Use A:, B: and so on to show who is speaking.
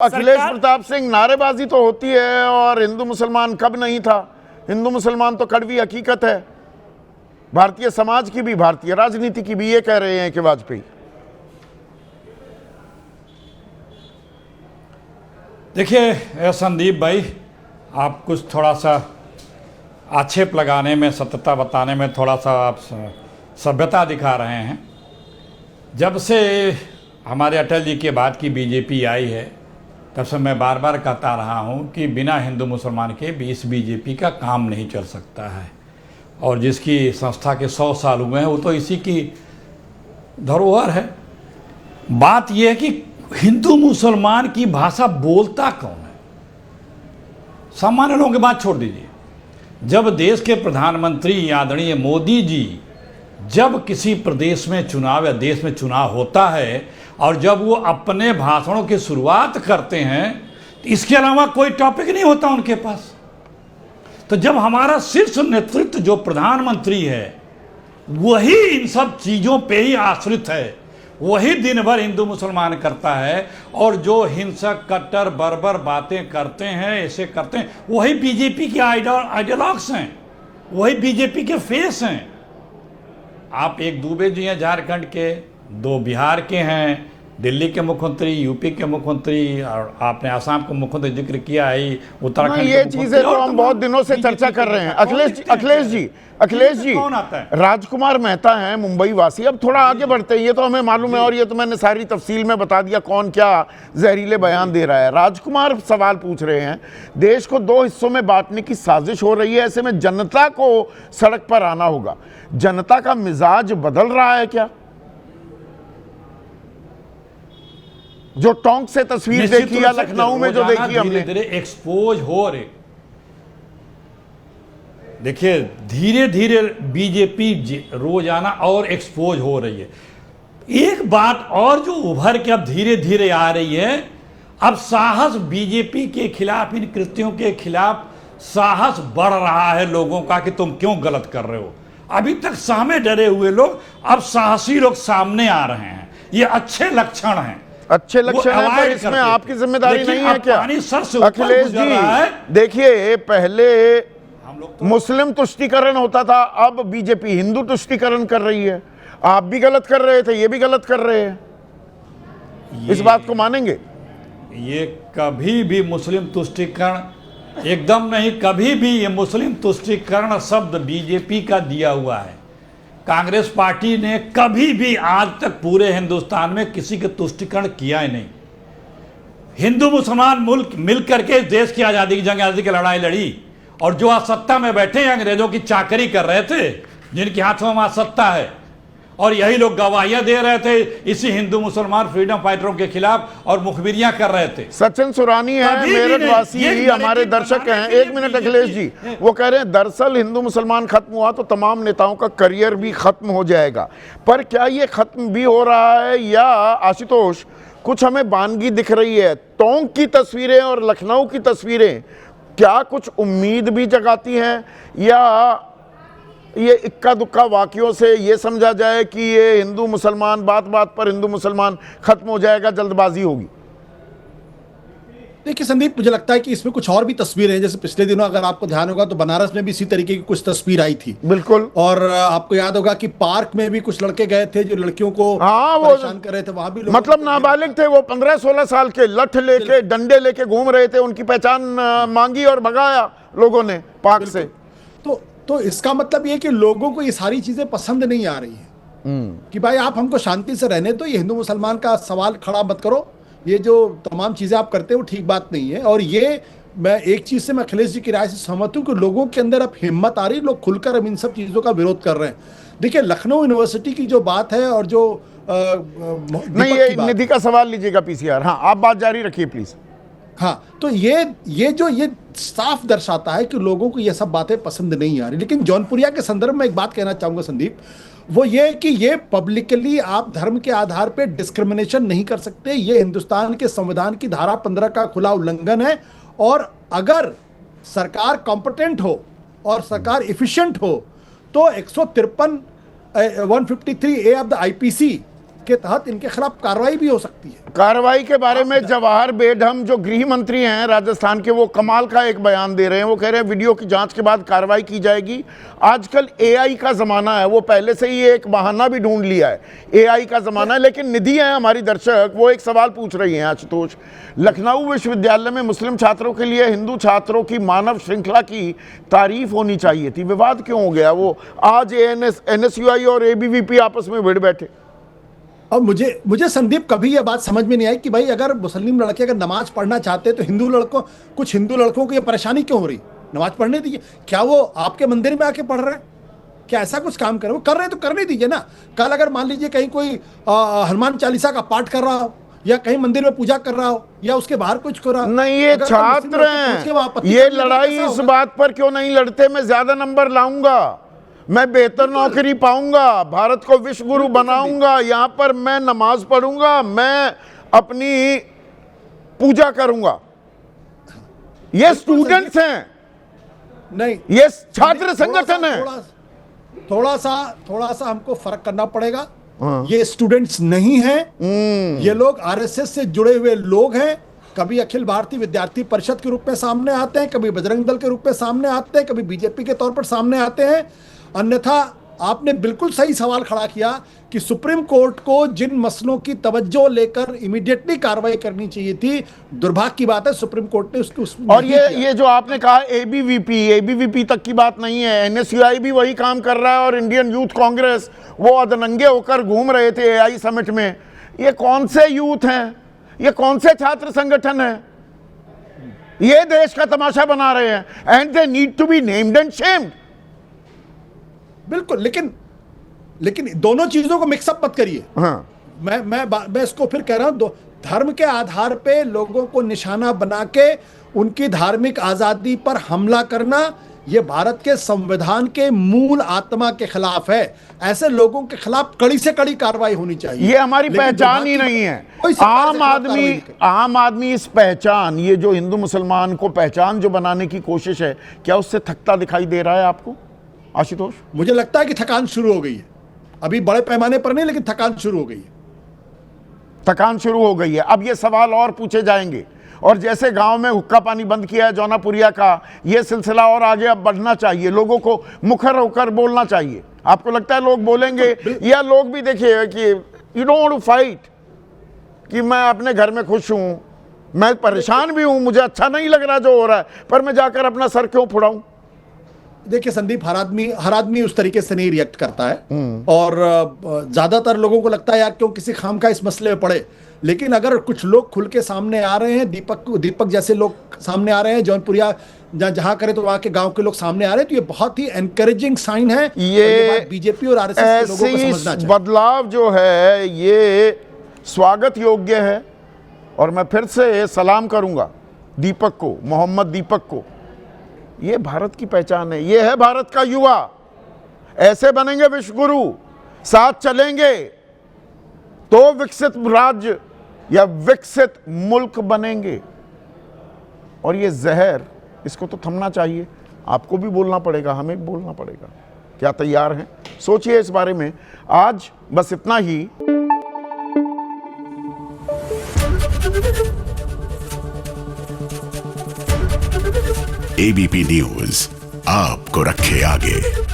A: अखिलेश प्रताप सिंह, नारेबाजी तो होती है और हिंदू मुसलमान कब नहीं था। हिंदू मुसलमान तो कड़वी हकीकत है, भारतीय समाज की भी, भारतीय राजनीति की भी। ये कह रहे हैं कि वाजपेयी।
B: देखिए संदीप भाई, आप कुछ थोड़ा सा आक्षेप लगाने में, सत्यता बताने में थोड़ा सा आप सभ्यता दिखा रहे हैं। जब से हमारे अटल जी के बाद की बीजेपी आई है, तब से मैं बार बार कहता रहा हूं कि बिना हिंदू मुसलमान के भी इस बीजेपी का काम नहीं चल सकता है। और जिसकी संस्था के 100 साल हुए हैं, वो तो इसी की धरोहर है। बात यह है कि हिंदू मुसलमान की भाषा बोलता कौन है? सामान्य लोगों की बात छोड़ दीजिए। जब देश के प्रधानमंत्री आदरणीय मोदी जी, जब किसी प्रदेश में चुनाव या देश में चुनाव होता है और जब वो अपने भाषणों की शुरुआत करते हैं, तो इसके अलावा कोई टॉपिक नहीं होता उनके पास। तो जब हमारा शीर्ष नेतृत्व जो प्रधानमंत्री है, वही इन सब चीज़ों पे ही आश्रित है, वही दिन भर हिंदू मुसलमान करता है, और जो हिंसक कट्टर बर्बर बातें करते हैं, ऐसे करते हैं, वही बीजेपी के आइडियोलॉग्स हैं, वही बीजेपी के फेस हैं। आप एक दुबे जी हैं झारखंड के, 2 बिहार के हैं, दिल्ली के मुख्यमंत्री, यूपी के मुख्यमंत्री, और आपने आसाम के मुख्यमंत्री जिक्र किया है, उत्तराखंड।
A: ये चीजें तो हम बहुत दिनों से चर्चा कर रहे हैं। अखिलेश जी
B: कौन आता है?
A: राजकुमार मेहता हैं, मुंबई वासी। अब थोड़ा आगे बढ़ते हैं, ये तो हमें मालूम है और ये तो मैंने सारी तफसील में बता दिया कौन क्या जहरीले बयान दे रहा है। राजकुमार सवाल पूछ रहे हैं, देश को 2 हिस्सों में बांटने की साजिश हो रही है, ऐसे में जनता को सड़क पर आना होगा। जनता का मिजाज बदल रहा है क्या? जो टोंक से तस्वीर देखी या लखनऊ में जो देखी हमने,
B: धीरे धीरे एक्सपोज हो रहे। देखिए धीरे धीरे बीजेपी रोजाना और एक्सपोज हो रही है। एक बात और जो उभर के अब धीरे धीरे आ रही है, अब साहस बीजेपी के खिलाफ, इन कृत्यों के खिलाफ साहस बढ़ रहा है लोगों का कि तुम क्यों गलत कर रहे हो। अभी तक सामने डरे हुए लोग, अब साहसी लोग सामने आ रहे हैं। ये अच्छे लक्षण हैं,
A: अच्छे लक्षण है, पर इसमें आपकी जिम्मेदारी नहीं है क्या? अखिलेश जी देखिए, पहले मुस्लिम तुष्टीकरण होता था, अब बीजेपी हिंदू तुष्टीकरण कर रही है। आप भी गलत कर रहे थे, ये भी गलत कर रहे हैं, इस बात को मानेंगे?
B: ये कभी भी मुस्लिम तुष्टीकरण एकदम नहीं, कभी भी ये मुस्लिम तुष्टीकरण शब्द बीजेपी का दिया हुआ है। कांग्रेस पार्टी ने कभी भी आज तक पूरे हिंदुस्तान में किसी का तुष्टीकरण किया ही नहीं। हिंदू मुसलमान मुल्क मिलकर के देश की आज़ादी की जंग, आज़ादी की लड़ाई लड़ी, और जो आज सत्ता में बैठे हैं अंग्रेजों की चाकरी कर रहे थे, जिनके हाथों में आज सत्ता है, और यही लोग गवाहियां दे रहे थे इसी हिंदू मुसलमान फ्रीडम फाइटरों के खिलाफ, और मुखबिरियां कर रहे थे।
A: सचिन सुरानी है, मेरठ वासी, हमारे दर्शक हैं। 1 मिनट अखिलेश जी, वो कह रहे हैं दरअसल हिंदू मुसलमान खत्म हुआ तो तमाम नेताओं का करियर भी खत्म हो जाएगा। पर क्या ये खत्म भी हो रहा है, या आशुतोष कुछ हमें बानगी दिख रही है? टोंक की तस्वीरें और लखनऊ की तस्वीरें क्या कुछ उम्मीद भी जगाती हैं, या ये इक्का दुक्का वाक़ियों से ये समझा जाए कि ये हिंदू मुसलमान, बात बात पर हिंदू मुसलमान खत्म हो जाएगा, जल्दबाजी होगी?
C: देखिए संदीप, मुझे लगता है कि इसमें कुछ और भी तस्वीरें हैं। जैसे पिछले दिनों अगर आपको ध्यान होगा तो बनारस में भी इसी तरीके की कुछ तस्वीर आई थी।
A: बिल्कुल।
C: और आपको याद होगा कि पार्क में भी कुछ लड़के गए थे जो लड़कियों को परेशान कर रहे थे। वहां भी
A: मतलब नाबालिग थे वो, 15-16 साल के, लठ लेके डंडे लेके घूम रहे थे, उनकी पहचान मांगी और भगाया लोगों ने पार्क से।
C: तो इसका मतलब ये कि लोगों को ये सारी चीजें पसंद नहीं आ रही हैं कि भाई आप हमको शांति से रहने दो, ये हिंदू मुसलमान का सवाल खड़ा मत करो, ये जो तमाम चीजें आप करते हो वो ठीक बात नहीं है। और ये मैं एक चीज से मैं अखिलेश जी की राय से सहमत हूं कि लोगों के अंदर अब हिम्मत आ रही, लोग खुलकर अब इन सब चीजों का विरोध कर रहे हैं। देखिए लखनऊ यूनिवर्सिटी की जो बात है, और जो
A: नहीं, ये निधि का सवाल लीजिएगा पीसीआर। हाँ, आप बात जारी रखिए प्लीज।
C: हाँ, तो ये साफ दर्शाता है कि लोगों को ये सब बातें पसंद नहीं आ रही। लेकिन जौनपुरिया के संदर्भ में एक बात कहना चाहूंगा संदीप, वो ये कि ये पब्लिकली आप धर्म के आधार पे डिस्क्रिमिनेशन नहीं कर सकते। ये हिंदुस्तान के संविधान की धारा 15 का खुला उल्लंघन है। और अगर सरकार कॉम्पिटेंट हो और सरकार इफिशिएंट हो तो 153 153A ऑफ द IPC जिसके तहत इनके खिलाफ कार्रवाई भी हो सकती है।
A: कार्रवाई के बारे में जवाहर बेढम जो गृह मंत्री हैं राजस्थान के, वो कमाल का एक बयान दे रहे हैं। वो कह रहे हैं वीडियो की जांच के बाद कार्रवाई की जाएगी। आजकल एआई का जमाना है, वो पहले से ही एक बहाना भी ढूंढ लिया है, एआई का जमाना है। लेकिन निधि है हमारी दर्शक, वो एक सवाल पूछ रही हैं आशुतोष, लखनऊ विश्वविद्यालय में मुस्लिम छात्रों के लिए हिंदू छात्रों की मानव श्रृंखला की तारीफ होनी चाहिए थी, विवाद क्यों हो गया? वो आज एनएसयूआई और एबीवीपी आपस में भिड़ बैठे।
C: और मुझे संदीप कभी यह बात समझ में नहीं आई कि भाई अगर मुस्लिम लड़के अगर नमाज पढ़ना चाहते तो कुछ हिंदू लड़कों को ये परेशानी क्यों हो रही? नमाज पढ़ने दीजिए। क्या वो आपके मंदिर में आके पढ़ रहे हैं? क्या ऐसा कुछ काम कर रहे? वो कर रहे हैं तो करने दीजिए ना। कल अगर मान लीजिए कहीं कोई हनुमान चालीसा का पाठ कर रहा हो या कहीं मंदिर में पूजा कर रहा हो या उसके बाहर कुछ कर रहा हो,
A: नहीं, ये छात्र हैं, ये लड़ाई इस बात पर क्यों नहीं लड़ते मैं ज्यादा नंबर लाऊंगा, मैं बेहतर नौकरी पाऊंगा, भारत को विश्व गुरु बनाऊंगा, यहां पर मैं नमाज पढ़ूंगा, मैं अपनी पूजा करूंगा। ये स्टूडेंट्स हैं,
C: नहीं
A: ये छात्र संगठन है।
C: थोड़ा सा हमको फर्क करना पड़ेगा। ये स्टूडेंट्स नहीं हैं, ये लोग आरएसएस से जुड़े हुए लोग हैं। कभी अखिल भारतीय विद्यार्थी परिषद के रूप में सामने आते हैं, कभी बजरंग दल के रूप में सामने आते हैं, कभी बीजेपी के तौर पर सामने आते हैं। अन्यथा आपने बिल्कुल सही सवाल खड़ा किया कि सुप्रीम कोर्ट को जिन मसलों की तवज्जो लेकर इमीडिएटली कार्रवाई करनी चाहिए थी, दुर्भाग्य की बात है सुप्रीम कोर्ट ने उसको
A: और ये जो आपने कहा एबीवीपी तक की बात नहीं है, एनएसयूआई भी वही काम कर रहा है और इंडियन यूथ कांग्रेस, वो अधनंगे होकर घूम रहे थे एआई समिट में। ये कौन से यूथ हैं? ये कौन से छात्र संगठन हैं? ये देश का तमाशा बना रहे हैं and they need to be named and shamed.
C: बिल्कुल, लेकिन दोनों चीजों को मिक्सअप मत करिए।
A: हाँ।
C: मैं इसको फिर कह रहा हूं, धर्म के आधार पे लोगों को निशाना बना के उनकी धार्मिक आजादी पर हमला करना, यह भारत के संविधान के मूल आत्मा के खिलाफ है। ऐसे लोगों के खिलाफ कड़ी से कड़ी कार्रवाई होनी चाहिए।
A: ये हमारी पहचान ही नहीं है। आम आदमी इस पहचान, ये जो हिंदू मुसलमान को पहचान जो बनाने की कोशिश है, क्या उससे थकता दिखाई दे रहा है आपको आशुतोष?
C: मुझे लगता है कि थकान शुरू हो गई है, अभी बड़े पैमाने पर नहीं, लेकिन थकान शुरू हो गई है।
A: थकान शुरू हो गई है। अब ये सवाल और पूछे जाएंगे, और जैसे गांव में हुक्का पानी बंद किया है जौनापुरिया का, ये सिलसिला और आगे अब बढ़ना चाहिए, लोगों को मुखर होकर बोलना चाहिए। आपको लगता है लोग बोलेंगे? या लोग भी देखिए कि you don't want to fight, कि मैं अपने घर में खुश हूं, मैं परेशान भी हूं, मुझे अच्छा नहीं लग रहा जो हो रहा है, पर मैं जाकर अपना सर क्यों फुड़ाऊं?
C: देखिए संदीप, हर आदमी उस तरीके से नहीं रिएक्ट करता है, और ज्यादातर लोगों को लगता है यार क्यों किसी खाम का इस मसले में पड़े। लेकिन अगर कुछ लोग खुल के सामने आ रहे हैं, दीपक जैसे लोग सामने आ रहे हैं, जौनपुरिया जहां करे तो वहां के गांव के लोग सामने आ रहे हैं, तो ये बहुत ही एनकरेजिंग साइन है। ये बीजेपी और आरएसएस के लोगों को समझना चाहिए।
A: बदलाव जो है ये स्वागत योग्य है, और मैं फिर से सलाम करूंगा दीपक को, मोहम्मद दीपक को। ये भारत की पहचान है, ये है भारत का युवा। ऐसे बनेंगे विश्व गुरु, साथ चलेंगे तो विकसित राज्य या विकसित मुल्क बनेंगे। और ये जहर, इसको तो थमना चाहिए। आपको भी बोलना पड़ेगा, हमें भी बोलना पड़ेगा। क्या तैयार हैं? सोचिए इस बारे में। आज बस इतना ही।
D: एबीपी न्यूज आपको रखे आगे।